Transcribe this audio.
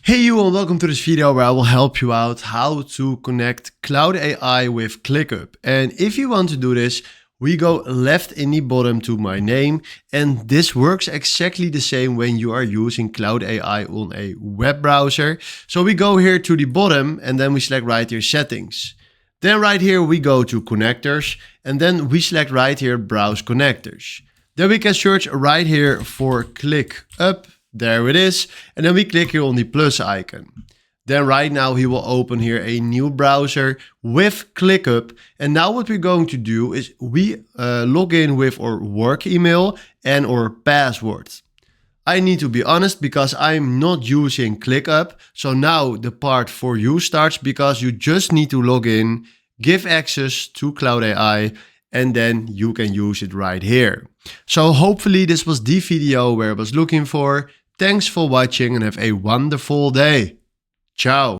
Hey you and welcome to this video where I will help you out how to connect Cloud AI with ClickUp. And if you want to do this, we go left in the bottom to my name, and this works exactly the same when you are using Cloud AI on a web browser. So we go here to the bottom and then we select right here settings. Then right here we go to connectors and then we select right here browse connectors. Then we can search right here for ClickUp. There it is. And then we click here on the plus icon. Then right now he will open here a new browser with ClickUp. And now what we're going to do is we log in with our work email and our password. I need to be honest because I'm not using ClickUp. So now the part for you starts because you just need to log in, give access to Cloud AI, and then you can use it right here. So hopefully this was the video where I was looking for. Thanks for watching and have a wonderful day. Ciao.